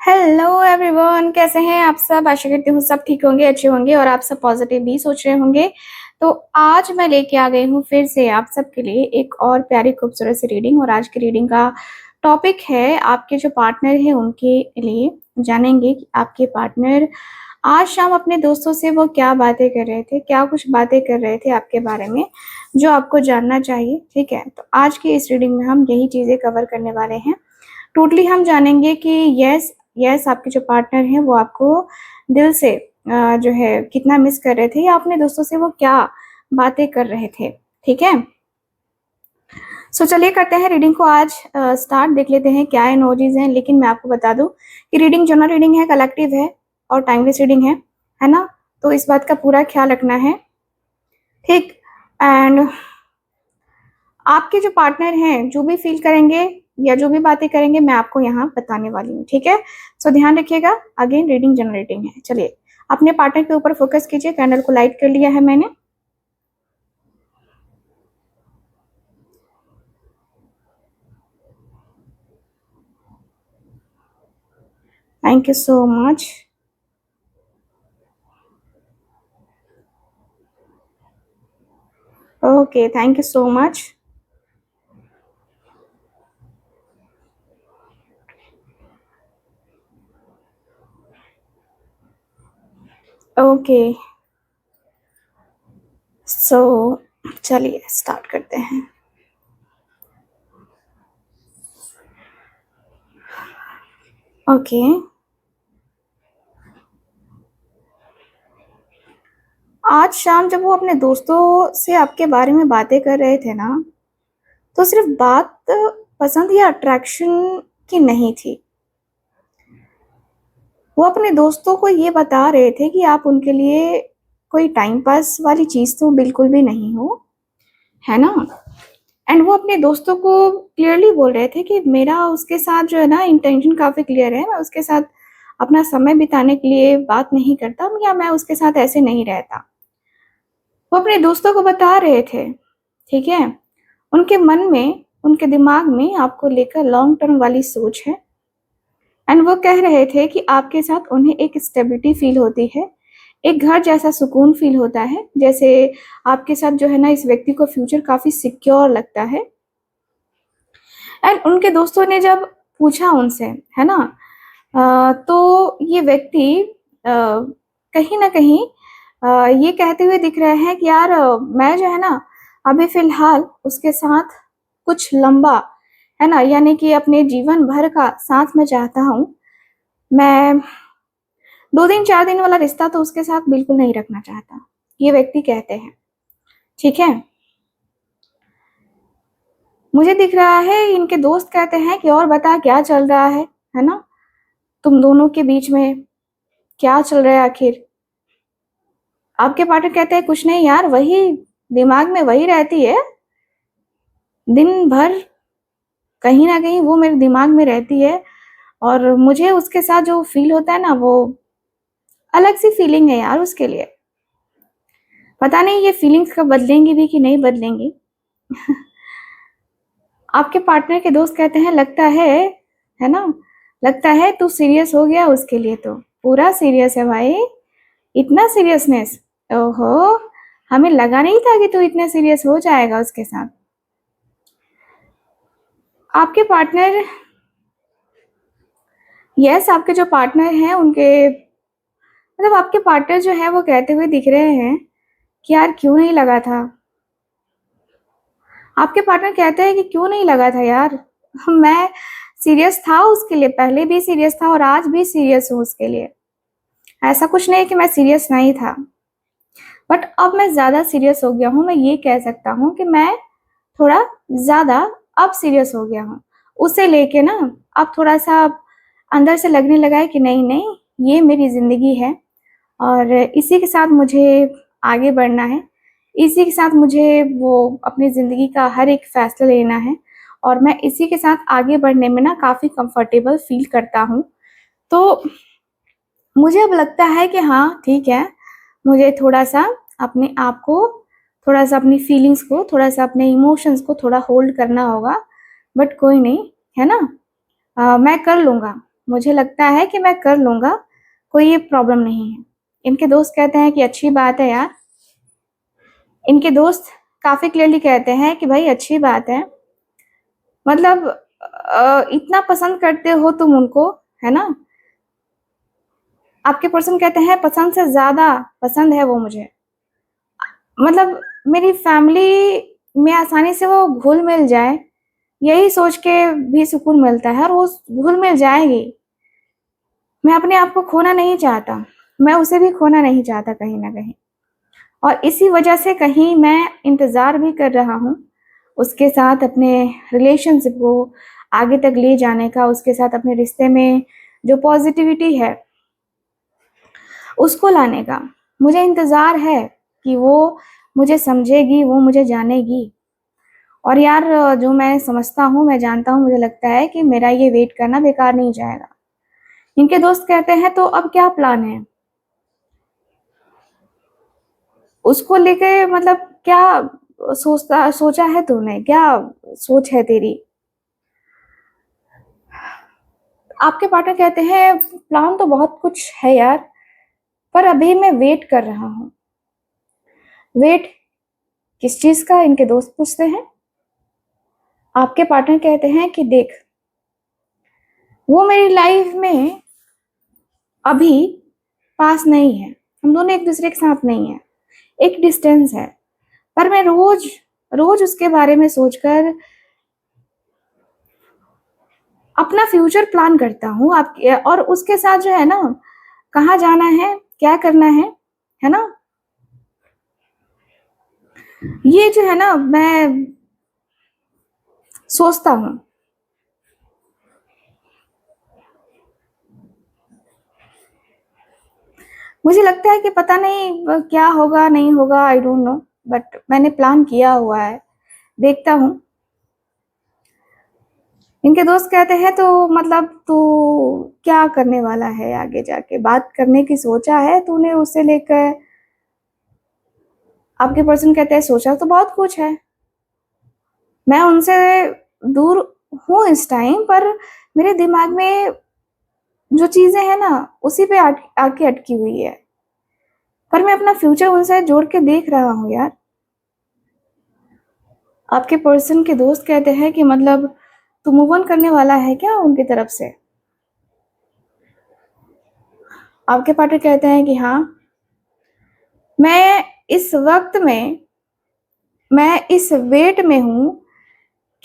Hello everyone, कैसे हैं आप सब। आशा करती हूँ सब ठीक होंगे, अच्छे होंगे और आप सब पॉजिटिव भी सोच रहे होंगे। तो आज मैं लेके आ गई हूँ फिर से आप सबके लिए एक और प्यारी खूबसूरत सी रीडिंग। और आज की रीडिंग का टॉपिक है आपके जो पार्टनर हैं उनके लिए। जानेंगे कि आपके पार्टनर आज शाम अपने दोस्तों से वो क्या बातें कर रहे थे, क्या कुछ बातें कर रहे थे आपके बारे में जो आपको जानना चाहिए। ठीक है, तो आज की इस रीडिंग में हम यही चीज़ें कवर करने वाले हैं। टोटली हम जानेंगे कि यस आपके जो पार्टनर हैं वो आपको दिल से जो है कितना मिस कर रहे थे, या अपने दोस्तों से वो क्या बातें कर रहे थे। ठीक है, सो चलिए करते हैं रीडिंग को आज स्टार्ट। देख लेते हैं क्या एनर्जीज हैं। लेकिन मैं आपको बता दूं कि रीडिंग जनरल रीडिंग है, कलेक्टिव है और टाइमलेस रीडिंग है ना। तो इस बात का पूरा ख्याल रखना है, ठीक। एंड आपके जो पार्टनर हैं जो भी फील करेंगे या जो भी बातें करेंगे मैं आपको यहाँ बताने वाली हूँ, ठीक है। सो ध्यान रखिएगा। अगेन रीडिंग जनरेटिंग है। चलिए अपने पार्टनर के ऊपर फोकस कीजिए। कैंडल को लाइट कर लिया है मैंने। Thank you so much. Okay, thank you so much. Okay, so चलिए स्टार्ट करते हैं। ओके, आज शाम जब वो अपने दोस्तों से आपके बारे में बातें कर रहे थे ना, तो सिर्फ बात पसंद या अट्रैक्शन की नहीं थी। वो अपने दोस्तों को ये बता रहे थे कि आप उनके लिए कोई टाइम पास वाली चीज तो बिल्कुल भी नहीं हो, है ना। एंड वो अपने दोस्तों को क्लियरली बोल रहे थे कि मेरा उसके साथ जो है ना इंटेंशन काफी क्लियर है। मैं उसके साथ अपना समय बिताने के लिए बात नहीं करता, या मैं उसके साथ ऐसे नहीं रहता। वो अपने दोस्तों को बता रहे थे, ठीक है। उनके मन में, उनके दिमाग में आपको लेकर लॉन्ग टर्म वाली सोच है। एंड वो कह रहे थे कि आपके साथ उन्हें एक स्टेबिलिटी फील होती है, एक घर जैसा सुकून फील होता है। जैसे आपके साथ जो है ना इस व्यक्ति को फ्यूचर काफी सिक्योर लगता है। एंड उनके दोस्तों ने जब पूछा उनसे, है ना, तो ये व्यक्ति कहीं ना कहीं ये कहते हुए दिख रहे हैं कि यार मैं जो है ना अभी फिलहाल उसके साथ कुछ लंबा, है ना, यानी कि अपने जीवन भर का साथ में चाहता हूँ। मैं 2 दिन 4 दिन वाला रिश्ता तो उसके साथ बिल्कुल नहीं रखना चाहता, ये व्यक्ति कहते हैं। ठीक है, मुझे दिख रहा है इनके दोस्त कहते हैं कि और बता क्या चल रहा है ना, तुम दोनों के बीच में क्या चल रहा है आखिर। आपके पार्टनर कहते हैं कुछ नहीं यार, वही दिमाग में वही रहती है दिन भर, कहीं ना कहीं वो मेरे दिमाग में रहती है। और मुझे उसके साथ जो फील होता है ना, वो अलग सी फीलिंग है यार उसके लिए। पता नहीं ये फीलिंग्स कब बदलेंगी भी कि नहीं बदलेंगी। आपके पार्टनर के दोस्त कहते हैं लगता है ना, लगता है तू सीरियस हो गया उसके लिए, तो पूरा सीरियस है भाई, इतना सीरियसनेस। ओहो, हमें लगा नहीं था कि तू इतने सीरियस हो जाएगा उसके साथ। आपके पार्टनर, यस आपके जो पार्टनर हैं उनके, मतलब आपके पार्टनर जो है वो कहते हुए दिख रहे हैं कि यार क्यों नहीं लगा था। आपके पार्टनर कहते हैं कि क्यों नहीं लगा था यार, मैं सीरियस था उसके लिए, पहले भी सीरियस था और आज भी सीरियस हूँ उसके लिए। ऐसा कुछ नहीं कि मैं सीरियस नहीं था, बट अब मैं ज्यादा सीरियस हो गया हूँ। मैं ये कह सकता हूँ कि मैं थोड़ा ज्यादा अब सीरियस हो गया हूँ। उसे लेके ना अब थोड़ा सा अंदर से लगने लगा है कि नहीं नहीं, ये मेरी जिंदगी है और इसी के साथ मुझे आगे बढ़ना है। इसी के साथ मुझे वो अपनी ज़िंदगी का हर एक फैसला लेना है और मैं इसी के साथ आगे बढ़ने में ना काफ़ी कंफर्टेबल फील करता हूँ। तो मुझे अब लगता है कि हाँ ठीक है, मुझे थोड़ा-सा अपने आप को, थोड़ा-सा अपनी फीलिंग्स को, थोड़ा-सा अपने इमोशंस को थोड़ा होल्ड करना होगा। बट कोई नहीं, है ना, मैं कर लूँगा। मुझे लगता है कि मैं कर लूँगा, कोई ये प्रॉब्लम नहीं है। इनके दोस्त कहते हैं कि अच्छी बात है यार। इनके दोस्त काफ़ी क्लियरली कहते हैं कि भाई अच्छी बात है, मतलब इतना पसंद करते हो तुम उनको, है ना? आपके पर्सन कहते हैं पसंद से ज़्यादा पसंद है वो मुझे। मतलब मेरी फैमिली में आसानी से वो घुल-मिल जाए, यही सोच के भी सुकून मिलता है और वो घुल-मिल जाएगी। मैं अपने आप को खोना नहीं चाहता, मैं उसे भी खोना नहीं चाहता कहीं न कहीं। और इसी वजह से कहीं मैं इंतज़ार भी कर रहा हूँ, उसके साथ अपने रिलेशनशिप को आगे तक ले जाने का, उसके साथ अपने रिश्ते में जो पॉज़िटिविटी है, उसको लाने का। मुझे इंतज़ार है कि वो मुझे समझेगी, वो मुझे जानेगी। और यार जो मैं समझता हूँ, मैं जानता हूँ, मुझे लगता है कि मेरा ये वेट करना बेकार नहीं जाएगा। इनके दोस्त कहते हैं तो अब क्या प्लान है? उसको लेके मतलब क्या सोचा है तूने? क्या सोच है तेरी? आपके पार्टनर कहते हैं प्लान तो बहुत कुछ है यार, पर अभी मैं वेट कर रहा हूँ। वेट किस चीज़ का? इनके दोस्त पूछते हैं। आपके पार्टनर कहते हैं कि देख, वो मेरी लाइफ में अभी पास नहीं है। हम दोनों एक-दूसरे के साथ नहीं हैं। एक डिस्टेंस है। पर मैं रोज़ उसके बारे में सोचकर अपना फ्यूचर प्लान करता हूँ आपके और उसके साथ जो है ना, कहाँ जाना है, क्या करना है ना? ये जो है ना मैं सोचता हूँ। मुझे लगता है कि पता नहीं क्या होगा, नहीं होगा, आई डोंट नो, बट मैंने प्लान किया हुआ है, देखता हूँ। इनके दोस्त कहते हैं तो मतलब तू क्या करने वाला है आगे जाके? बात करने की सोचा है तूने उसे लेकर? आपके पर्सन कहते हैं सोचा तो बहुत कुछ है। मैं उनसे दूर हूँ इस टाइम, पर मेरे दिमाग में जो चीज़ें हैं ना, उसी पे आके अटकी हुई है। पर मैं अपना फ्यूचर उनसे जोड़ के देख रहा हूँ यार। आपके पर्सन के दोस्त कहते हैं कि मतलब तू मूव ऑन करने वाला है क्या उनकी तरफ से? आपके पार्टनर कहते हैं कि हाँ, मैं इस वक़्त में मैं इस वेट में हूँ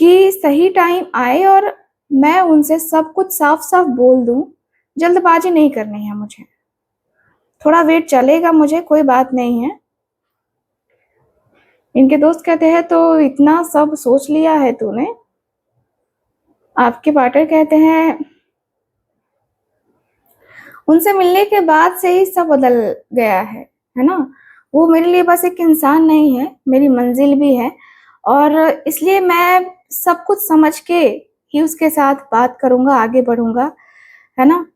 कि सही टाइम आए और मैं उनसे सब कुछ साफ-साफ बोल दूँ। जल्दबाज़ी नहीं करनी है मुझे। थोड़ा वेट चलेगा मुझे, कोई बात नहीं है। इनके दोस्त कहते हैं तो इतना सब सोच लिया है तूने? आपके पार्टनर कहते हैं उनसे मिलने के बाद से ही सब बदल गया है ना? वो मेरे लिए बस एक इंसान नहीं है, मेरी मंज़िल भी है और इसलिए मैं सब कुछ समझ के ही उसके साथ बात करूँगा, आगे बढ़ूँगा, है ना?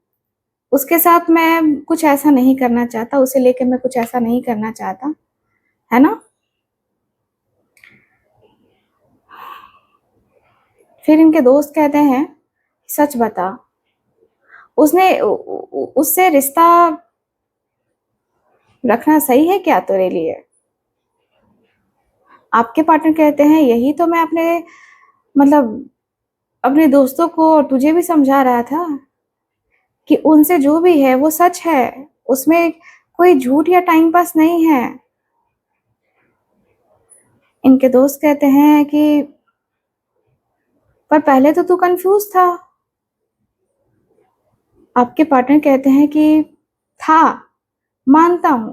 उसके साथ मैं कुछ ऐसा नहीं करना चाहता, उसे लेके मैं कुछ ऐसा नहीं करना चाहता, है ना? फिर इनके दोस्त कहते हैं, "सच बता, उसने उससे रिश्ता रखना सही है क्या तेरे लिए?" आपके पार्टनर कहते हैं, "यही तो मैं अपने मतलब अपने दोस्तों को और तुझे भी समझा रहा था कि उनसे जो भी है वो सच है, उसमें कोई झूठ या टाइम पास नहीं है।" इनके दोस्त कहते हैं कि पर पहले तो तू कन्फ्यूज़ था। आपके पार्टनर कहते हैं कि था, मानता हूँ,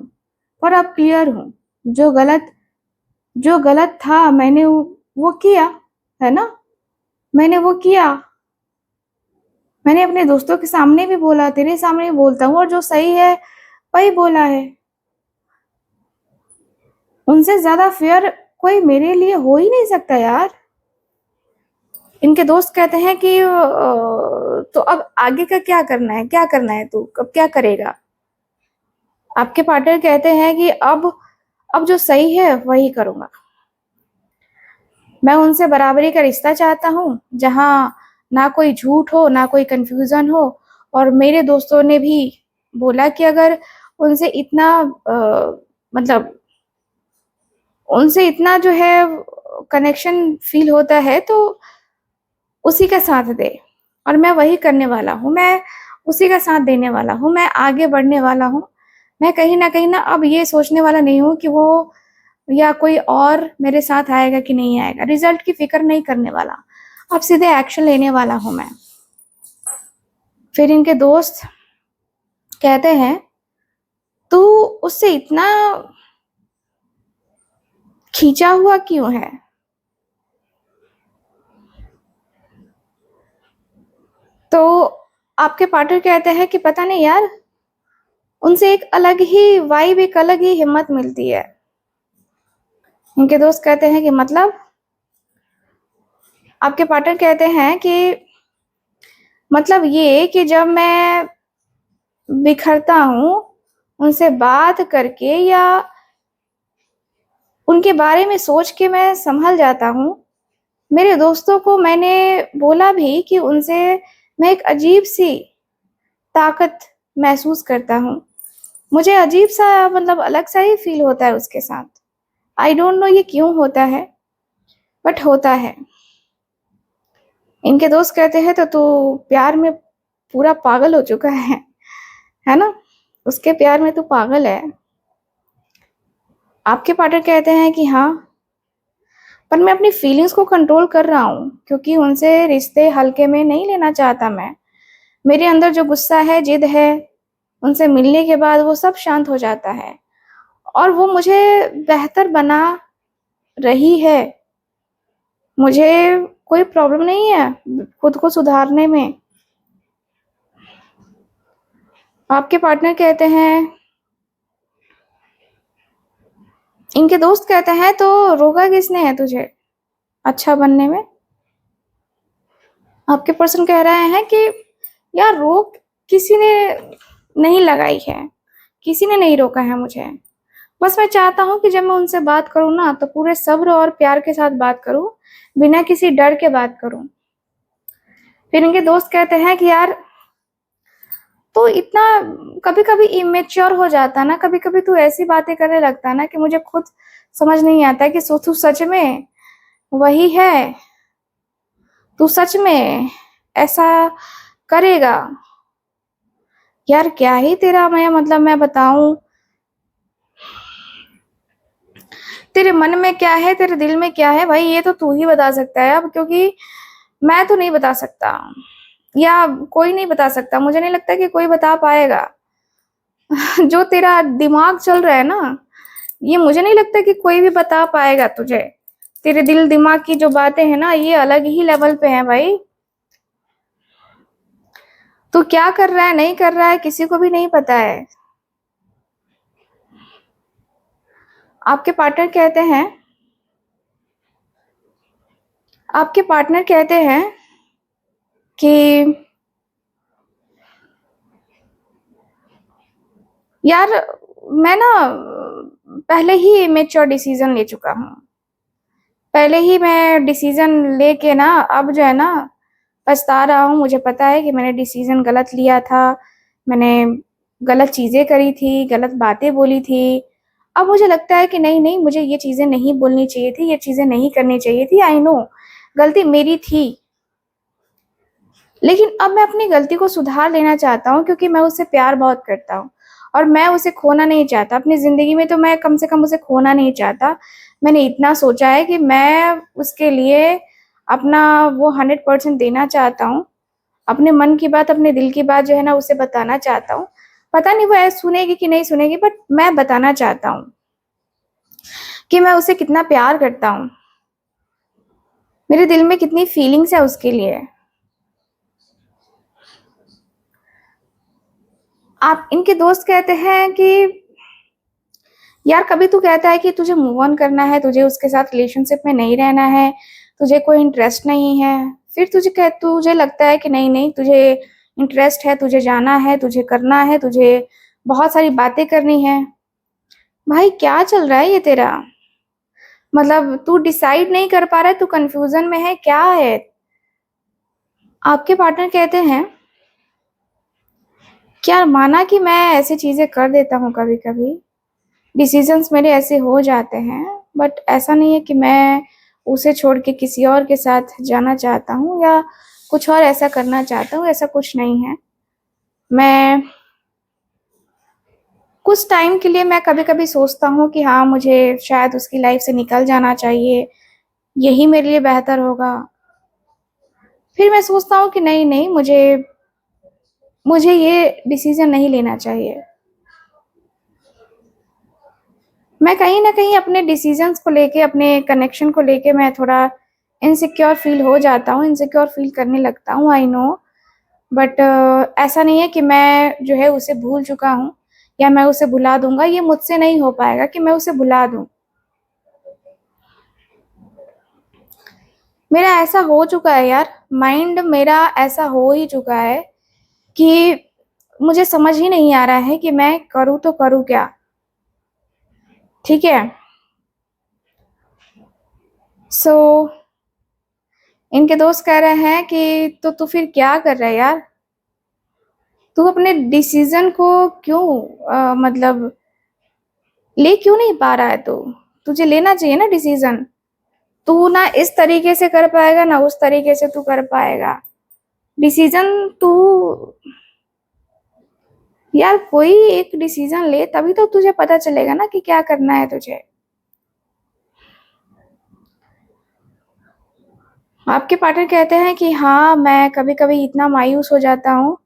पर अब क्लियर हूँ। जो गलत था मैंने वो किया, है ना? मैंने वो किया। मैंने अपने दोस्तों के सामने भी बोला, तेरे सामने भी बोलता हूँ और जो सही है वही बोला है। उनसे ज़्यादा फेयर कोई मेरे लिए हो ही नहीं सकता यार। इनके दोस्त कहते हैं कि तो अब आगे का क्या करना है? क्या करना है तू? अब क्या करेगा? आपके पार्टनर कहते हैं कि अब जो सही है वही करूँगा। मैं उनसे बराबरी का रिश्ता चाहता हूँ, जहाँ ना कोई झूठ हो, ना कोई कन्फ्यूज़न हो और मेरे दोस्तों ने भी बोला कि अगर उनसे इतना मतलब उनसे इतना जो है कनेक्शन फील होता है तो उसी का साथ दे। और मैं वही करने वाला हूँ, मैं उसी का साथ देने वाला हूँ, मैं आगे बढ़ने वाला हूँ। मैं कहीं न कहीं ना अब ये सोचने वाला नहीं हूँ कि वो या कोई और मेरे साथ आएगा कि नहीं आएगा, रिज़ल्ट की फ़िक्र नहीं करने वाला। अब सीधे एक्शन लेने वाला हूँ मैं। फिर इनके दोस्त कहते हैं, "तू उससे इतना खींचा हुआ क्यों है?" तो आपके पार्टनर कहते हैं कि पता नहीं यार, उनसे एक अलग ही वाइब, एक अलग ही हिम्मत मिलती है। इनके दोस्त कहते हैं कि मतलब? आपके पार्टनर कहते हैं कि मतलब ये कि जब मैं बिखरता हूँ, उनसे बात करके या उनके बारे में सोच के मैं सँभल जाता हूँ। मेरे दोस्तों को मैंने बोला भी कि उनसे मैं एक अजीब-सी ताकत महसूस करता हूँ। मुझे अजीब-सा मतलब अलग-सा ही फ़ील होता है उसके साथ। आई डोंट नो ये क्यों होता है, बट होता है। इनके दोस्त कहते हैं तो तू प्यार में पूरा पागल हो चुका है ना? उसके प्यार में तू पागल है। आपके पार्टनर कहते हैं कि हाँ, पर मैं अपनी फीलिंग्स को कंट्रोल कर रहा हूँ क्योंकि उनसे रिश्ते हल्के में नहीं लेना चाहता मैं। मेरे अंदर जो गुस्सा है, ज़िद है, उनसे मिलने के बाद वो सब शांत हो जाता है और वो मुझे बेहतर बना रही है। मुझे कोई प्रॉब्लम नहीं है खुद को सुधारने में। आपके पार्टनर कहते हैं, इनके दोस्त कहते हैं तो रोका किसने है तुझे अच्छा बनने में? आपके पर्सन कह रहे हैं कि यार रोक किसी ने नहीं लगाई है, किसी ने नहीं रोका है मुझे। बस मैं चाहता हूँ कि जब मैं उनसे बात करूँ ना तो पूरे सब्र और प्यार के साथ बात करूँ, बिना किसी डर के बात करूँ। फिर इनके दोस्त कहते हैं कि यार तू इतना कभी-कभी इमैच्योर हो जाता ना, कभी-कभी तू ऐसी बातें करने लगता ना कि मुझे खुद समझ नहीं आता कि तू सच में वही है? तू सच में ऐसा करेगा? यार क्या ही तेरा मैं मतलब मैं बताऊँ, तेरे मन में क्या है, तेरे दिल में क्या है भाई ये तो तू ही बता सकता है अब, क्योंकि मैं तो नहीं बता सकता या कोई नहीं बता सकता। मुझे नहीं लगता कि कोई बता पाएगा। जो तेरा दिमाग चल रहा है ना, ये मुझे नहीं लगता कि कोई भी बता पाएगा तुझे। तेरे दिल दिमाग की जो बातें हैं ना, ये अलग ही लेवल पे हैं भाई। तू क्या कर रहा है, नहीं कर रहा है, किसी को भी नहीं पता है। आपके पार्टनर कहते हैं आपके पार्टनर कहते हैं कि यार मैं ना पहले ही मैच्योर डिसीज़न ले चुका हूँ। पहले ही मैं डिसीज़न लेके ना अब जो है ना पछता रहा हूँ। मुझे पता है कि मैंने डिसीज़न गलत लिया था। मैंने गलत चीज़ें करी थी, गलत बातें बोली थी। अब मुझे लगता है कि नहीं-नहीं मुझे ये चीज़ें नहीं बोलनी चाहिए थी, ये चीज़ें नहीं करनी चाहिए थी। आई नो गलती मेरी थी। लेकिन अब मैं अपनी गलती को सुधार लेना चाहता हूँ क्योंकि मैं उससे प्यार बहुत करता हूँ और मैं उसे खोना नहीं चाहता। अपनी ज़िंदगी में तो मैं कम से कम उसे खोना नहीं चाहता। मैंने इतना सोचा है कि मैं उसके लिए अपना वो 100% देना चाहता हूँ। अपने मन की बात, अपने दिल की बात जो है ना उसे बताना चाहता हूँ। पता नहीं वो सुनेगी कि नहीं सुनेगी, बट मैं बताना चाहता हूँ कि मैं उसे कितना प्यार करता हूँ। मेरे दिल में कितनी फीलिंग्स है उसके लिए। आप इनके दोस्त कहते हैं कि यार कभी तू कहता है कि तुझे मूव ऑन करना है, तुझे उसके साथ रिलेशनशिप में नहीं रहना है, तुझे कोई इंटरेस्ट नहीं है। फिर तुझे लगता है कि नहीं-नहीं तुझे इंटरेस्ट है, तुझे जाना है, तुझे करना है, तुझे बहुत सारी बातें करनी है। भाई क्या चल रहा है ये तेरा? मतलब तू डिसाइड नहीं कर पा रहा है, तू कन्फ्यूज़न में है, क्या है? आपके पार्टनर कहते हैं क्या माना कि मैं ऐसी चीज़ें कर देता हूँ कभी-कभी, डिसीज़न्स मेरे ऐसे हो जाते हैं, बट ऐसा नहीं है कि मैं उसे छोड़ के किसी और के साथ जाना चाहता हूँ या कुछ और ऐसा करना चाहता हूँ, ऐसा कुछ नहीं है। मैं कुछ टाइम के लिए मैं कभी-कभी सोचता हूँ कि हाँ, मुझे शायद उसकी लाइफ़ से निकल जाना चाहिए, यही मेरे लिए बेहतर होगा। फिर मैं सोचता हूँ कि नहीं, मुझे मुझे ये डिसीज़न नहीं लेना चाहिए। मैं कहीं न कहीं अपने डिसीज़न्स को लेके, अपने कनेक्शन को लेके मैं थोड़ा इनसिक्योर फ़ील हो जाता हूँ, इनसिक्योर फ़ील करने लगता हूँ, आई नो। बट ऐसा नहीं है कि मैं जो है उसे भूल चुका हूँ या मैं उसे भुला दूँगा, ये मुझसे नहीं हो पाएगा कि मैं उसे भुला दूँ। मेरा ऐसा हो चुका है यार, माइंड मेरा ऐसा हो ही चुका है कि मुझे समझ ही नहीं आ रहा है कि मैं करूँ तो करूँ क्या? ठीक है? सो इनके दोस्त कह रहे हैं कि तो तू फिर क्या कर रहा है यार? तू अपने डिसीज़न को क्यों मतलब ले क्यों नहीं पा रहा है तू? तुझे लेना चाहिए ना डिसीज़न। तू ना इस तरीके से कर पाएगा, ना उस तरीके से तू कर पाएगा। डिसीज़न तू यार कोई एक डिसीज़न ले, तभी तो तुझे पता चलेगा ना कि क्या करना है तुझे। आपके पार्टनर कहते हैं कि हाँ, मैं कभी-कभी इतना मायूस हो जाता हूँ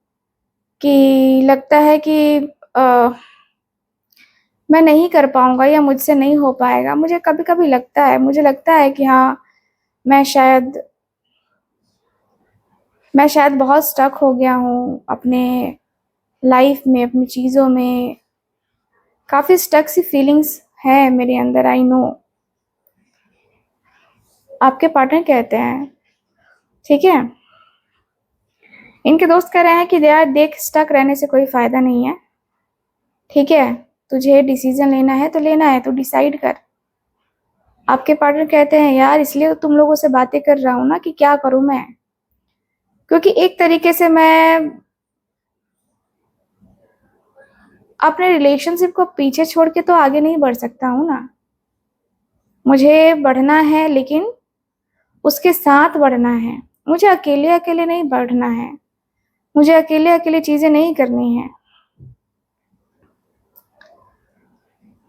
कि लगता है कि अ, मैं नहीं कर पाऊँगा या मुझसे नहीं हो पाएगा। मुझे लगता है कि हाँ, मैं शायद मैं शायद बहुत स्टक हो गया हूँ अपने लाइफ़ में, अपनी चीज़ों में। काफ़ी स्टक सी फीलिंग्स है मेरे अंदर, आई नो। आपके पार्टनर कहते हैं, ठीक है? इनके दोस्त कह रहे हैं कि यार देख, स्टक रहने से कोई फ़ायदा नहीं है, ठीक है? तुझे डिसीज़न लेना है तो लेना है, तू डिसाइड कर। आपके पार्टनर कहते हैं, यार इसलिए तो तुम लोगों से बातें कर रहा हूँ ना कि क्या करूँ मैं? क्योंकि एक तरीके से मैं अपने रिलेशनशिप को पीछे छोड़ के तो आगे नहीं बढ़ सकता हूँ ना। मुझे बढ़ना है, लेकिन उसके साथ बढ़ना है। मुझे अकेले-अकेले नहीं बढ़ना है। मुझे अकेले-अकेले चीज़ें नहीं करनी हैं।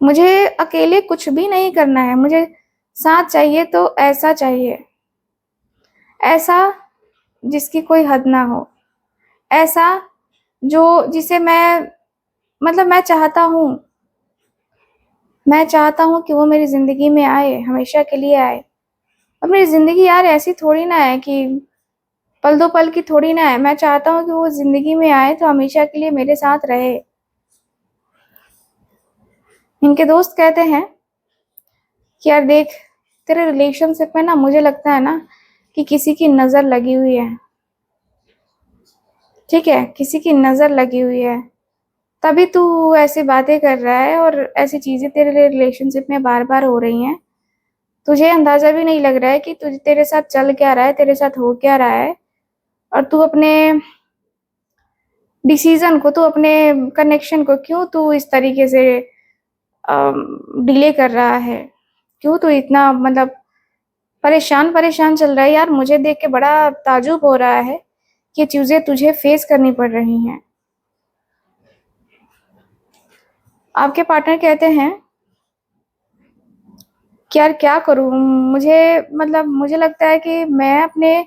मुझे अकेले कुछ भी नहीं करना है। मुझे साथ चाहिए तो ऐसा चाहिए, ऐसा जिसकी कोई हद ना हो। ऐसा जो जिसे मैं चाहता हूँ कि वो मेरी ज़िंदगी में आए, हमेशा के लिए आए। अब मेरी ज़िंदगी यार ऐसी थोड़ी ना है कि पल दो पल की थोड़ी ना है। मैं चाहता हूँ कि वो ज़िंदगी में आए तो हमेशा के लिए मेरे साथ रहे। इनके दोस्त कहते हैं कि यार देख, तेरे रिलेशनशिप में ना मुझे लगता है ना कि किसी की नज़र लगी हुई है, ठीक है? किसी की नज़र लगी हुई है, तभी तू ऐसी बातें कर रहा है और ऐसी चीज़ें तेरे रिलेशनशिप में बार-बार हो रही हैं। तुझे अंदाज़ा भी नहीं लग रहा है कि तेरे साथ चल क्या रहा है, तेरे साथ हो क्या रहा है, और तू अपने डिसीज़न को, तू अपने कनेक्शन को क्यों तू इस तरीके से डिले कर रहा है? क्यों तू इतना परेशान-परेशान चल रहा है? यार मुझे देख के बड़ा ताज्जुब हो रहा है कि ये चीज़ें तुझे फेस करनी पड़ रही हैं। आपके पार्टनर कहते हैं कि यार क्या करूँ? मुझे लगता है कि मैं अपने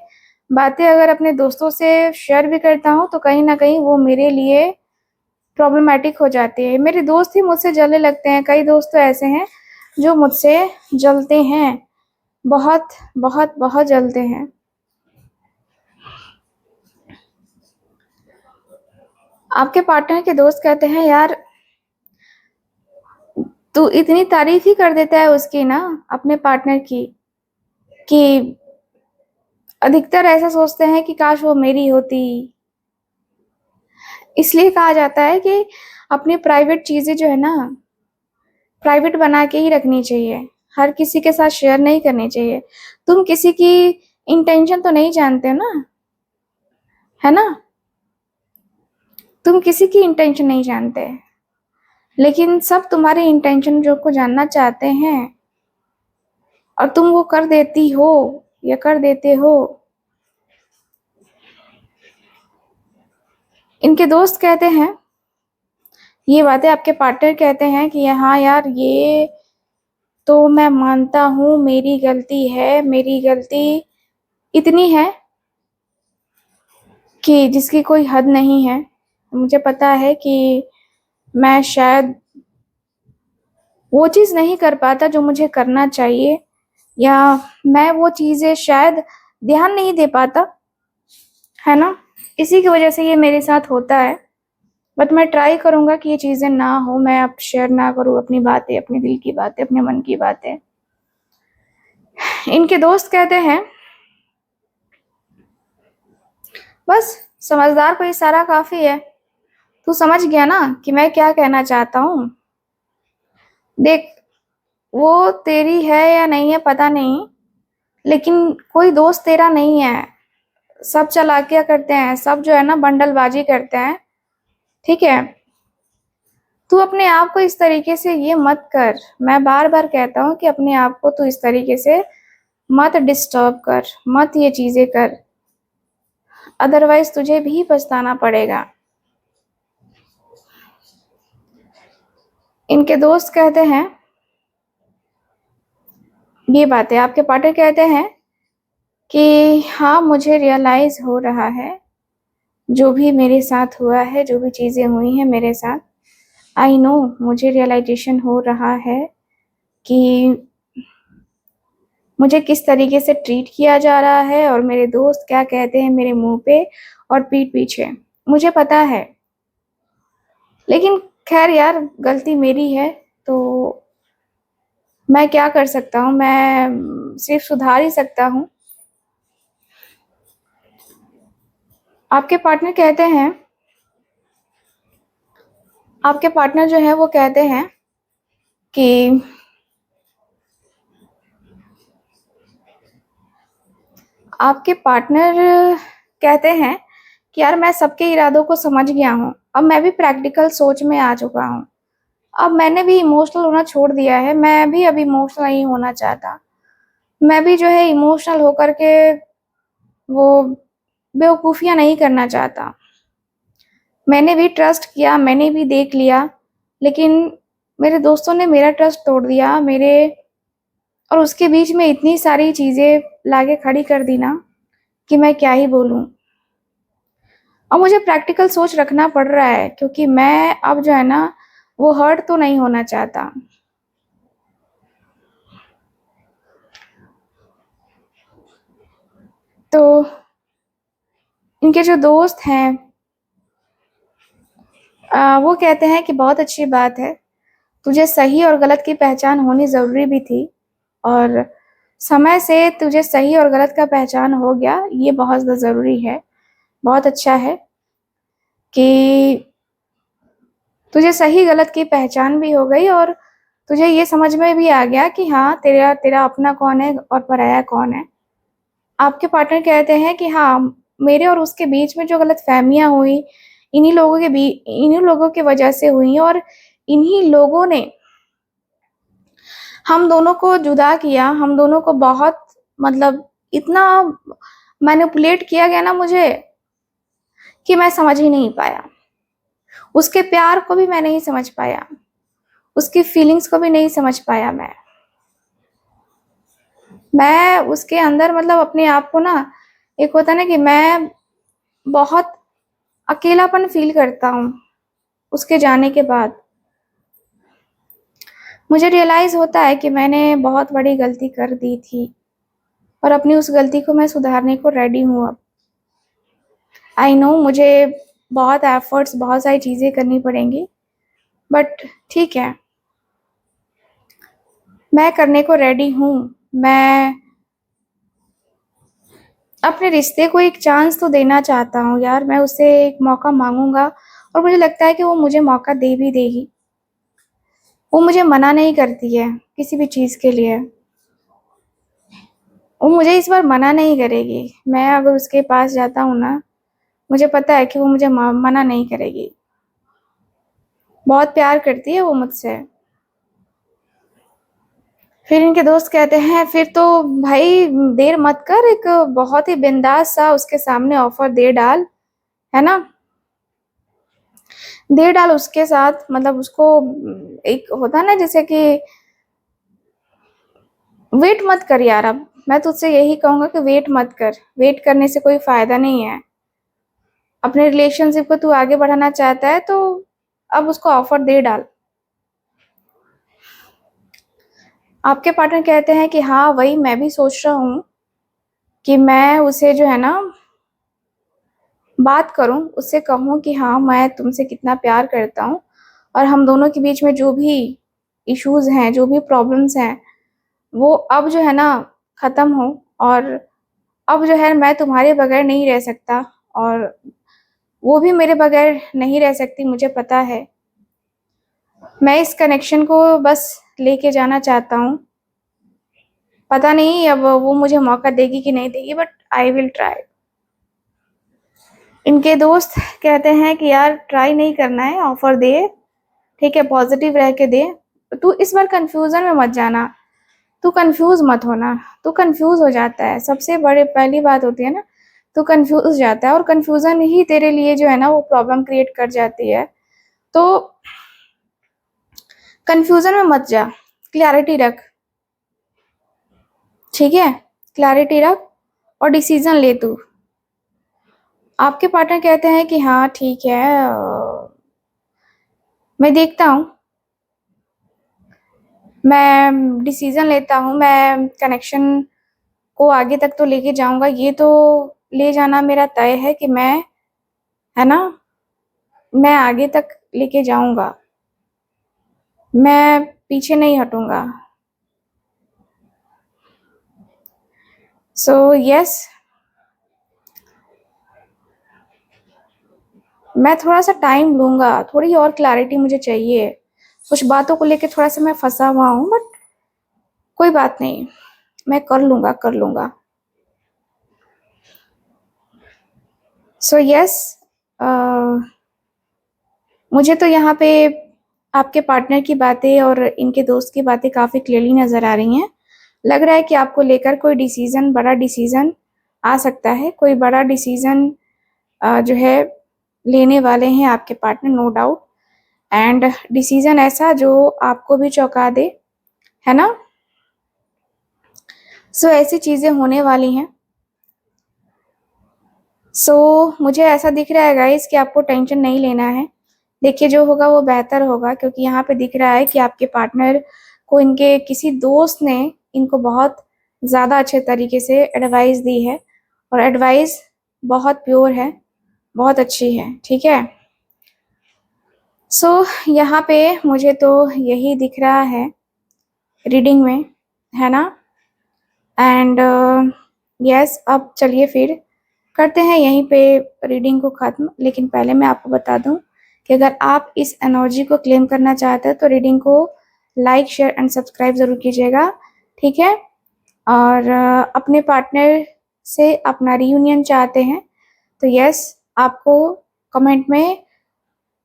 बातें अगर अपने दोस्तों से शेयर भी करता हूँ, तो कहीं न कहीं वो मेरे लिए प्रॉब्लमैटिक हो जाती है। मेरे दोस्त ही मुझसे जलने लगते हैं। कई दोस्त तो ऐसे हैं जो मुझसे जलते हैं। बहुत, बहुत, बहुत जलते हैं। आपके पार्टनर के दोस्त कहते हैं, यार तू इतनी तारीफ़ ही कर देता है उसकी ना, अपने पार्टनर की, कि अधिकतर ऐसा सोचते हैं कि काश वो मेरी होती। इसलिए कहा जाता है कि अपनी प्राइवेट चीज़ें जो है ना, प्राइवेट बना के ही रखनी चाहिए। हर किसी के साथ शेयर नहीं करनी चाहिए। तुम किसी की इंटेंशन तो नहीं जानते हो ना, है ना? तुम किसी की इंटेंशन नहीं जानते, लेकिन सब तुम्हारे इंटेंशन जो को जानना चाहते हैं, और तुम वो कर देती हो या कर देते हो। इनके दोस्त कहते हैं, ये बातें आपके पार्टनर कहते हैं कि हाँ यार, ये तो मैं मानता हूँ, मेरी गलती है, मेरी गलती इतनी है कि जिसकी कोई हद नहीं है। मुझे पता है कि मैं शायद वो चीज़ नहीं कर पाता जो मुझे करना चाहिए, या मैं वो चीज़ें शायद ध्यान नहीं दे पाता, है ना। इसी की वजह से ये मेरे साथ होता है। बट मैं ट्राई करूँगा कि ये चीज़ें ना हो, मैं अब शेयर ना करूँ अपनी बातें, अपने दिल की बातें, अपने मन की बातें। इनके दोस्त कहते हैं, बस समझदार को इशारा काफ़ी है, तू समझ गया ना कि मैं क्या कहना चाहता हूँ। देख, वो तेरी है या नहीं है पता नहीं, लेकिन कोई दोस्त तेरा नहीं है। सब चालाकियाँ करते हैं, सब जो है ना बंडलबाजी करते हैं, ठीक है। तू अपने आप को इस तरीके से ये मत कर। मैं बार बार कहता हूँ कि अपने आप को तू इस तरीके से मत डिस्टर्ब कर, मत ये चीज़ें कर, अदरवाइज तुझे भी पछताना पड़ेगा। इनके दोस्त कहते हैं, ये बातें आपके पार्टनर कहते हैं कि हाँ, मुझे रियलाइज हो रहा है जो भी मेरे साथ हुआ है, जो भी चीज़ें हुई हैं मेरे साथ, आई नो, मुझे रियलाइजेशन हो रहा है कि मुझे किस तरीके से ट्रीट किया जा रहा है और मेरे दोस्त क्या कहते हैं मेरे मुंह पे और पीठ पीछे, मुझे पता है। लेकिन खैर यार, गलती मेरी है तो मैं क्या कर सकता हूँ, मैं सिर्फ सुधार ही सकता हूँ। आपके पार्टनर कहते हैं, आपके पार्टनर जो है वो कहते हैं कि आपके पार्टनर कहते हैं कि यार, मैं सबके इरादों को समझ गया हूँ, अब मैं भी प्रैक्टिकल सोच में आ चुका हूँ। अब मैंने भी इमोशनल होना छोड़ दिया है, मैं भी अब इमोशनल नहीं होना चाहता। मैं भी जो है इमोशनल होकर के वो बेवकूफ़ियाँ नहीं करना चाहता। मैंने भी ट्रस्ट किया, मैंने भी देख लिया, लेकिन मेरे दोस्तों ने मेरा ट्रस्ट तोड़ दिया, मेरे और उसके बीच में इतनी सारी चीज़ें लाके खड़ी कर दी ना कि मैं क्या ही बोलूँ। और मुझे प्रैक्टिकल सोच रखना पड़ रहा है, क्योंकि मैं अब जो है ना वो हर्ट तो नहीं होना चाहता। तो इनके जो दोस्त हैं, वो कहते हैं कि बहुत अच्छी बात है, तुझे सही और गलत की पहचान होनी ज़रूरी भी थी, और समय से तुझे सही और गलत का पहचान हो गया, ये बहुत ज़्यादा ज़रूरी है। बहुत अच्छा है कि तुझे सही गलत की पहचान भी हो गई, और तुझे ये समझ में भी आ गया कि हाँ, तेरा तेरा अपना कौन है और पराया कौन है। आपके पार्टनर कहते हैं कि हाँ, मेरे और उसके बीच में जो गलतफ़हमियाँ हुई, इन्हीं लोगों की वजह से हुई, और इन्हीं लोगों ने हम दोनों को जुदा किया, हम दोनों को बहुत, मतलब इतना मैनिपुलेट किया गया ना मुझे, कि मैं समझ ही नहीं पाया। उसके प्यार को भी मैं नहीं समझ पाया, उसकी फीलिंग्स को भी नहीं समझ पाया मैं। मैं उसके अंदर, मतलब अपने आप को ना, एक होता है ना कि मैं बहुत अकेलापन फ़ील करता हूँ उसके जाने के बाद। मुझे रियलाइज़ होता है कि मैंने बहुत बड़ी गलती कर दी थी, और अपनी उस गलती को मैं सुधारने को रेडी हूँ अब। आई नो, मुझे बहुत एफ़र्ट्स, बहुत सारी चीज़ें करनी पड़ेंगी, बट ठीक है, मैं करने को रेडी हूँ। मैं अपने रिश्ते को एक चांस तो देना चाहता हूँ यार, मैं उससे एक मौका माँगूँगा, और मुझे लगता है कि वो मुझे मौका दे भी देगी। वो मुझे मना नहीं करती है किसी भी चीज़ के लिए। वो मुझे इस बार मना नहीं करेगी। मैं अगर उसके पास जाता हूँ ना, मुझे पता है कि वो मुझे मना नहीं करेगी, बहुत प्यार करती है वो मुझसे। फिर इनके दोस्त कहते हैं फिर तो भाई देर मत कर, एक बहुत ही बिंदास सा उसके सामने ऑफर दे डाल, है ना, दे डाल उसके साथ, मतलब उसको एक होता ना जैसे कि वेट मत कर यार। अब मैं तुझसे यही कहूंगा कि वेट मत कर, वेट करने से कोई फायदा नहीं है। अपने रिलेशनशिप को तू आगे बढ़ाना चाहता है तो अब उसको ऑफर दे डाल। आपके पार्टनर कहते हैं कि हाँ वही मैं भी सोच रहा हूँ कि मैं उसे जो है ना बात करूं, उससे कहूं कि हाँ मैं तुमसे कितना प्यार करता हूँ और हम दोनों के बीच में जो भी इश्यूज हैं, जो भी प्रॉब्लम्स हैं, वो अब जो है ना खत्म हो। और अब जो है मैं तुम्हारे बगैर नहीं रह सकता और वो भी मेरे बगैर नहीं रह सकती, मुझे पता है। मैं इस कनेक्शन को बस लेके जाना चाहता हूँ। पता नहीं अब वो मुझे मौका देगी कि नहीं देगी, बट आई विल ट्राई। इनके दोस्त कहते हैं कि यार ट्राई नहीं करना है, ऑफर दे, ठीक है, पॉजिटिव रह के दे। तू इस बार कंफ्यूजन में मत जाना, तू कंफ्यूज मत होना। तू कंफ्यूज हो जाता है, सबसे बड़े पहली बात होती है ना, तू कंफ्यूज हो जाता है और कंफ्यूजन ही तेरे लिए जो है ना वो प्रॉब्लम क्रिएट कर जाती है। तो कंफ्यूजन में मत जा, क्लैरिटी रख, ठीक है, क्लैरिटी रख और डिसीजन ले तू। आपके पार्टनर कहते हैं कि हाँ ठीक है, मैं देखता हूँ, मैं डिसीजन लेता हूँ, मैं कनेक्शन को आगे तक तो लेके जाऊंगा, ये तो ले जाना मेरा तय है कि मैं, है ना, मैं आगे तक लेके जाऊंगा, मैं पीछे नहीं हटूंगा। सो यस, मैं थोड़ा सा टाइम लूंगा, थोड़ी और क्लैरिटी मुझे चाहिए, कुछ बातों को लेके थोड़ा सा मैं फंसा हुआ हूँ, बट कोई बात नहीं, मैं कर लूंगा, कर लूंगा। सो यस, मुझे तो यहाँ पे आपके पार्टनर की बातें और इनके दोस्त की बातें काफ़ी क्लियरली नज़र आ रही हैं। लग रहा है कि आपको लेकर कोई डिसीज़न, बड़ा डिसीज़न आ सकता है, कोई बड़ा डिसीज़न जो है लेने वाले हैं आपके partner, no doubt. And decision ऐसा जो आपको भी चौंका दे, है ना। सो ऐसी चीज़ें होने वाली हैं। सो मुझे ऐसा दिख रहा है गाइस कि आपको टेंशन नहीं लेना है। देखिए जो होगा वो बेहतर होगा, क्योंकि यहाँ पे दिख रहा है कि आपके पार्टनर को इनके किसी दोस्त ने इनको बहुत ज़्यादा अच्छे तरीके से एडवाइस दी है और एडवाइस बहुत प्योर है, बहुत अच्छी है, ठीक है। सो यहाँ पे मुझे तो यही दिख रहा है रीडिंग में, है ना। एंड यस, अब चलिए फिर करते हैं यहीं पे रीडिंग को ख़त्म। लेकिन पहले मैं आपको बता दूं कि अगर आप इस एनर्जी को क्लेम करना चाहते हैं तो रीडिंग को लाइक, शेयर एंड सब्सक्राइब ज़रूर कीजिएगा, ठीक है। और अपने पार्टनर से अपना रियूनियन चाहते हैं तो यस, आपको कमेंट में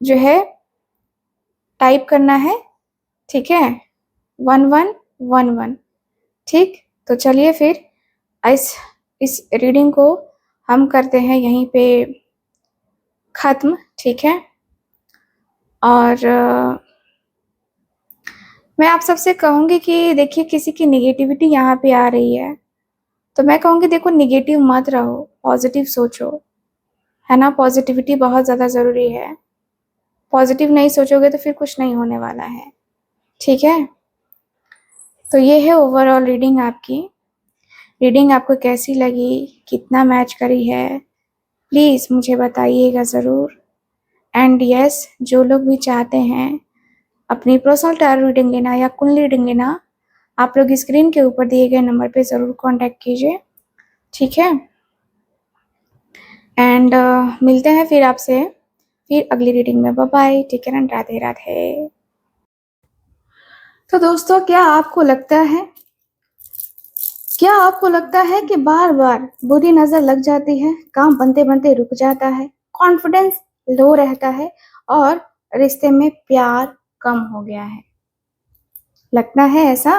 जो है टाइप करना है, ठीक है, 1111, ठीक। तो चलिए फिर इस रीडिंग को हम करते हैं यहीं पे ख़त्म, ठीक है। और मैं आप सबसे कहूँगी कि देखिए किसी की नेगेटिविटी यहाँ पे आ रही है तो मैं कहूँगी देखो नेगेटिव मत रहो, पॉजिटिव सोचो, है ना। पॉजिटिविटी बहुत ज़्यादा ज़रूरी है, पॉजिटिव नहीं सोचोगे तो फिर कुछ नहीं होने वाला है, ठीक है। तो ये है ओवरऑल रीडिंग आपकी। रीडिंग आपको कैसी लगी, कितना मैच करी है, प्लीज़ मुझे बताइएगा ज़रूर। एंड यस, जो लोग भी चाहते हैं अपनी पर्सनल टैरो रीडिंग लेना या कुंडली रीडिंग लेना, आप लोग स्क्रीन के ऊपर दिए गए नंबर पे ज़रूर कांटेक्ट कीजिए, ठीक है। एंड मिलते हैं फिर आपसे फिर अगली रीडिंग में। Bye bye, take care and Radhe Radhe. तो दोस्तों क्या आपको लगता है कि बार बार बुरी नज़र लग जाती है, काम बनते बनते रुक जाता है, कॉन्फिडेंस लो रहता है और रिश्ते में प्यार कम हो गया है। लगता है ऐसा?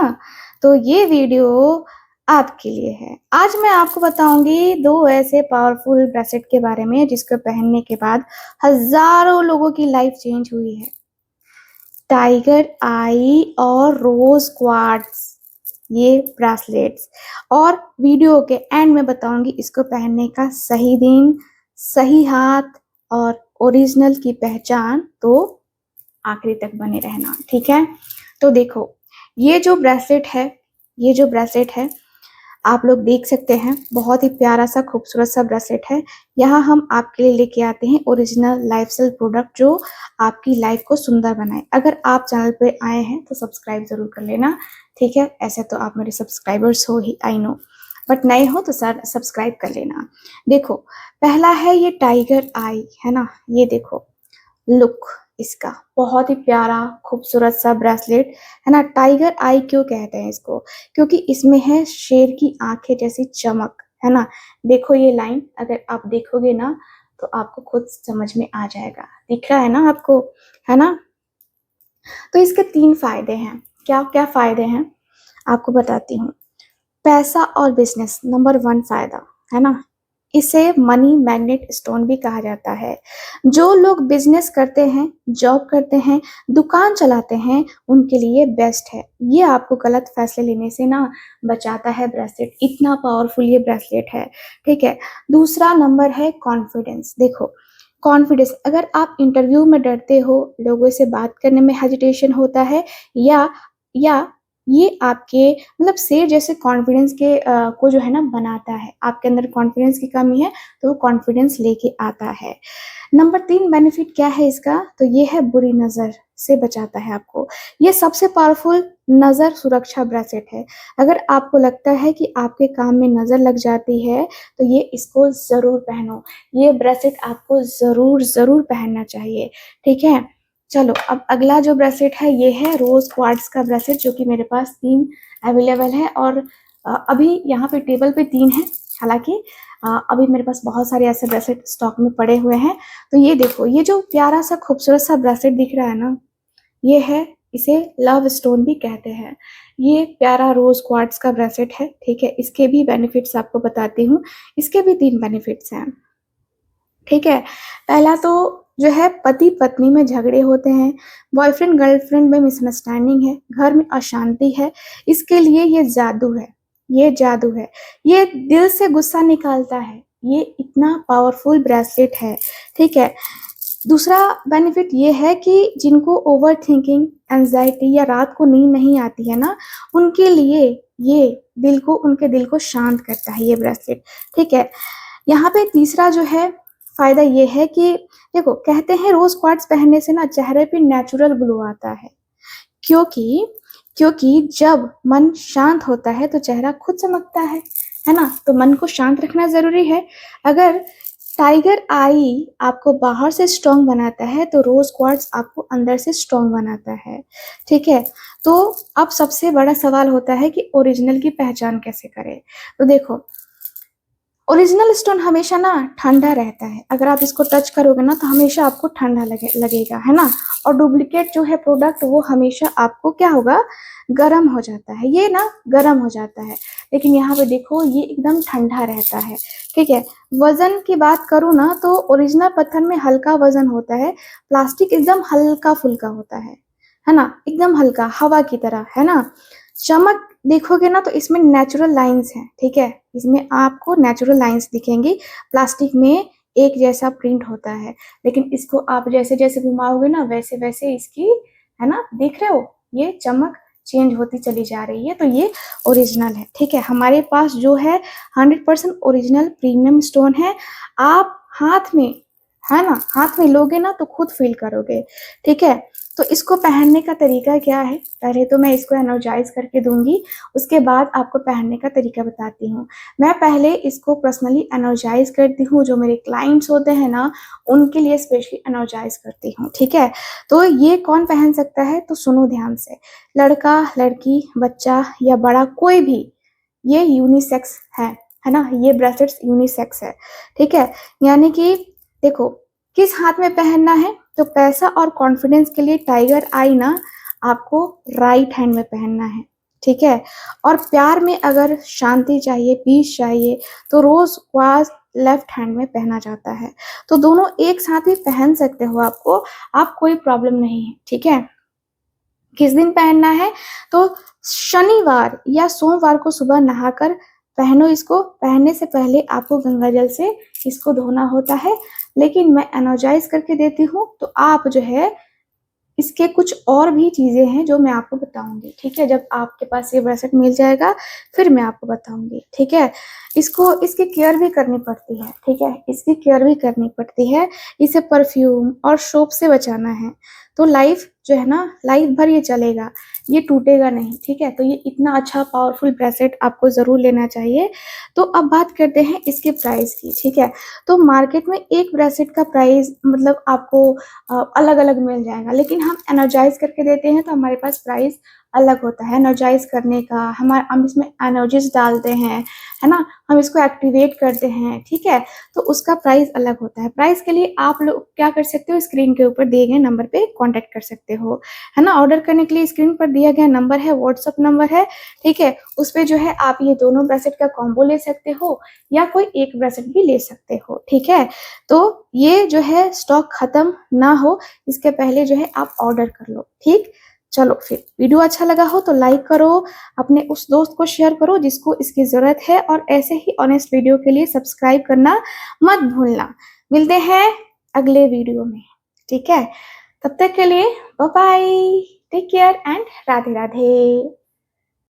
तो ये वीडियो आपके लिए है। आज मैं आपको बताऊंगी 2 ऐसे पावरफुल ब्रेसलेट के बारे में जिसको पहनने के बाद हजारों लोगों की लाइफ चेंज हुई है। टाइगर आई और रोज क्वार्ट्ज, ये ब्रेसलेट्स, और वीडियो के एंड में बताऊंगी इसको पहनने का सही दिन, सही हाथ और ओरिजिनल की पहचान। तो आखिरी तक बने रहना, ठीक है? तो देखो, ये जो ब्रेसलेट है आप लोग देख सकते हैं, बहुत ही प्यारा सा खूबसूरत सा ब्रेसलेट है। यहाँ हम आपके लिए लेके आते हैं ओरिजिनल लाइफस्टाइल प्रोडक्ट जो आपकी लाइफ को सुंदर बनाए। अगर आप चैनल पे आए हैं तो सब्सक्राइब जरूर कर लेना, ठीक है? ऐसे तो आप मेरे सब्सक्राइबर्स हो ही, आई नो, बट नए हो तो सर सब्सक्राइब कर लेना। देखो, पहला है ये टाइगर आई, है ना? ये देखो लुक इसका, बहुत ही प्यारा खूबसूरत सा ब्रेसलेट, है ना? टाइगर आई क्यों कहते हैं इसको? क्योंकि इसमें है शेर की आंखें जैसी चमक, है ना? देखो ये लाइन, अगर आप देखोगे ना तो आपको खुद समझ में आ जाएगा। दिख रहा है ना आपको, है ना? तो इसके 3 फायदे हैं। क्या क्या फायदे हैं आपको बताती हूँ। पैसा और बिजनेस, नंबर 1 फायदा, है ना? इसे मनी मैग्नेट स्टोन भी कहा जाता है। जो लोग बिजनेस करते हैं, जॉब करते हैं, दुकान चलाते हैं, उनके लिए बेस्ट है। ये आपको गलत फैसले लेने से ना बचाता है ब्रेसलेट, इतना पावरफुल ये ब्रेसलेट है, ठीक है? दूसरा नंबर है कॉन्फिडेंस। देखो, कॉन्फिडेंस, अगर आप इंटरव्यू में डरते हो, लोगों से बात करने में हेजिटेशन होता है, या ये आपके मतलब शेर जैसे कॉन्फिडेंस के को जो है ना बनाता है। आपके अंदर कॉन्फिडेंस की कमी है तो वो कॉन्फिडेंस लेके आता है। नंबर 3 बेनिफिट क्या है इसका? तो ये है बुरी नज़र से बचाता है आपको। ये सबसे पावरफुल नज़र सुरक्षा ब्रेसलेट है। अगर आपको लगता है कि आपके काम में नज़र लग जाती है तो ये इसको ज़रूर पहनो। ये ब्रेसलेट आपको ज़रूर पहनना चाहिए, ठीक है? चलो, अब अगला जो ब्रेसलेट है ये है रोज क्वार्ट्ज का ब्रेसलेट, जो कि मेरे पास 3 अवेलेबल है और अभी यहाँ पे टेबल पे 3 है। हालांकि अभी मेरे पास बहुत सारे ऐसे ब्रेसलेट स्टॉक में पड़े हुए हैं। तो ये देखो, ये जो प्यारा सा खूबसूरत सा ब्रेसलेट दिख रहा है ना, ये है, इसे लव स्टोन भी कहते हैं। ये प्यारा रोज क्वार्ट्ज का ब्रेसलेट है, ठीक है? इसके भी बेनिफिट्स आपको बताती हूँ। इसके भी 3 बेनिफिट्स हैं, ठीक है? पहला तो जो है, पति पत्नी में झगड़े होते हैं, बॉयफ्रेंड गर्लफ्रेंड में मिसअंडरस्टैंडिंग है, घर में अशांति है, इसके लिए ये जादू है। ये जादू है, ये दिल से गुस्सा निकालता है। ये इतना पावरफुल ब्रेसलेट है, ठीक है? दूसरा बेनिफिट ये है कि जिनको ओवर थिंकिंग, एंजाइटी या रात को नींद नहीं आती है ना, उनके लिए ये उनके दिल को शांत करता है ये ब्रेसलेट, ठीक है? यहाँ पे तीसरा जो है फायदा ये है कि देखो, कहते हैं रोज क्वार्ट्ज पहनने से ना चेहरे पे नेचुरल ग्लो आता है। क्योंकि क्योंकि जब मन शांत होता है तो चेहरा खुद चमकता है ना? तो मन को शांत रखना जरूरी है। अगर टाइगर आई आपको बाहर से स्ट्रॉन्ग बनाता है तो रोज क्वार्ट्ज आपको अंदर से स्ट्रॉन्ग बनाता है, ठीक है? तो अब सबसे बड़ा सवाल होता है कि ओरिजिनल की पहचान कैसे करें? तो देखो, ओरिजिनल स्टोन हमेशा ना ठंडा रहता है। अगर आप इसको टच करोगे ना तो हमेशा आपको ठंडा लगेगा, है ना? और डुप्लीकेट जो है प्रोडक्ट, वो हमेशा आपको क्या होगा, गर्म हो जाता है। ये ना गर्म हो जाता है, लेकिन यहाँ पे देखो ये एकदम ठंडा रहता है, ठीक है? वजन की बात करूँ ना तो ओरिजिनल पत्थर में हल्का वजन होता है, प्लास्टिक एकदम हल्का फुल्का होता है ना? एकदम हल्का, हवा की तरह, है ना? चमक देखोगे ना तो इसमें नेचुरल लाइंस हैं, ठीक है? इसमें आपको नेचुरल लाइंस दिखेंगी। प्लास्टिक में एक जैसा प्रिंट होता है, लेकिन इसको आप जैसे जैसे घुमाओगे ना वैसे वैसे इसकी, है ना, देख रहे हो, ये चमक चेंज होती चली जा रही है। तो ये ओरिजिनल है, ठीक है? हमारे पास जो है 100% ओरिजिनल प्रीमियम स्टोन है। आप हाथ में, है ना, हाथ में लोगे ना तो खुद फील करोगे, ठीक है? तो इसको पहनने का तरीका क्या है? पहले तो मैं इसको एनर्जाइज करके दूंगी, उसके बाद आपको पहनने का तरीका बताती हूँ। मैं पहले इसको पर्सनली एनर्जाइज करती हूँ, जो मेरे क्लाइंट्स होते हैं ना उनके लिए स्पेशली एनर्जाइज करती हूँ, ठीक है? तो ये कौन पहन सकता है? तो सुनो ध्यान से, लड़का, लड़की, बच्चा या बड़ा, कोई भी, ये यूनिसेक्स है ना? ये ब्रेसलेट्स यूनिसेक्स है, ठीक है? यानी कि देखो, किस हाथ में पहनना है? तो पैसा और कॉन्फिडेंस के लिए टाइगर आई ना आपको राइट हैंड में पहनना है, ठीक है। और प्यार में अगर शांति चाहिए, पीस चाहिए, तो रोज क्वार्ट्ज लेफ्ट हैंड में पहना जाता है। तो दोनों एक साथ ही पहन सकते हो आपको, आप कोई प्रॉब्लम नहीं है, ठीक है। किस दिन पहनना है? तो शनिवार या सोमवार को सुबह नहाकर पहनो इसको। पहनने से पहले आपको गंगा जल से इसको धोना होता है, लेकिन मैं एनर्जाइज करके देती हूँ, तो आप जो है इसके कुछ और भी चीजें हैं जो मैं आपको बताऊंगी, ठीक है। जब आपके पास ये ब्रेसलेट मिल जाएगा फिर मैं आपको बताऊंगी, ठीक है। इसको इसकी केयर भी करनी पड़ती है, ठीक है, इसकी केयर भी करनी पड़ती है। इसे परफ्यूम और सोप से बचाना है, तो लाइफ जो है ना, लाइफ भर ये चलेगा, ये टूटेगा नहीं, ठीक है। तो ये इतना अच्छा पावरफुल ब्रेसलेट आपको जरूर लेना चाहिए। तो अब बात करते हैं इसके प्राइस की, ठीक है। तो मार्केट में एक ब्रेसलेट का प्राइस मतलब आपको अलग अलग मिल जाएगा, लेकिन हम एनर्जाइज करके देते हैं तो हमारे पास प्राइस अलग होता है। एनर्जाइज करने का हम इसमें एनर्जीज डालते हैं, है ना, हम इसको एक्टिवेट करते हैं, ठीक है। तो उसका प्राइस अलग होता है। प्राइस के लिए आप लोग क्या कर सकते हो, स्क्रीन के ऊपर दिए गए नंबर पे कांटेक्ट कर सकते हो, है ना। ऑर्डर करने के लिए स्क्रीन पर दिया गया नंबर है, व्हाट्सअप नंबर है, ठीक है। उस पे जो है आप ये दोनों ब्रेसलेट का कॉम्बो ले सकते हो या कोई एक ब्रेसलेट भी ले सकते हो, ठीक है। तो ये जो है स्टॉक खत्म ना हो इसके पहले जो है आप ऑर्डर कर लो, ठीक। चलो फिर, वीडियो अच्छा लगा हो तो लाइक करो, अपने उस दोस्त को शेयर करो जिसको इसकी जरूरत है, और ऐसे ही ऑनेस्ट वीडियो के लिए सब्सक्राइब करना मत भूलना। मिलते हैं अगले वीडियो में, ठीक है। तब तक के लिए bye bye, take care and Radhe Radhe.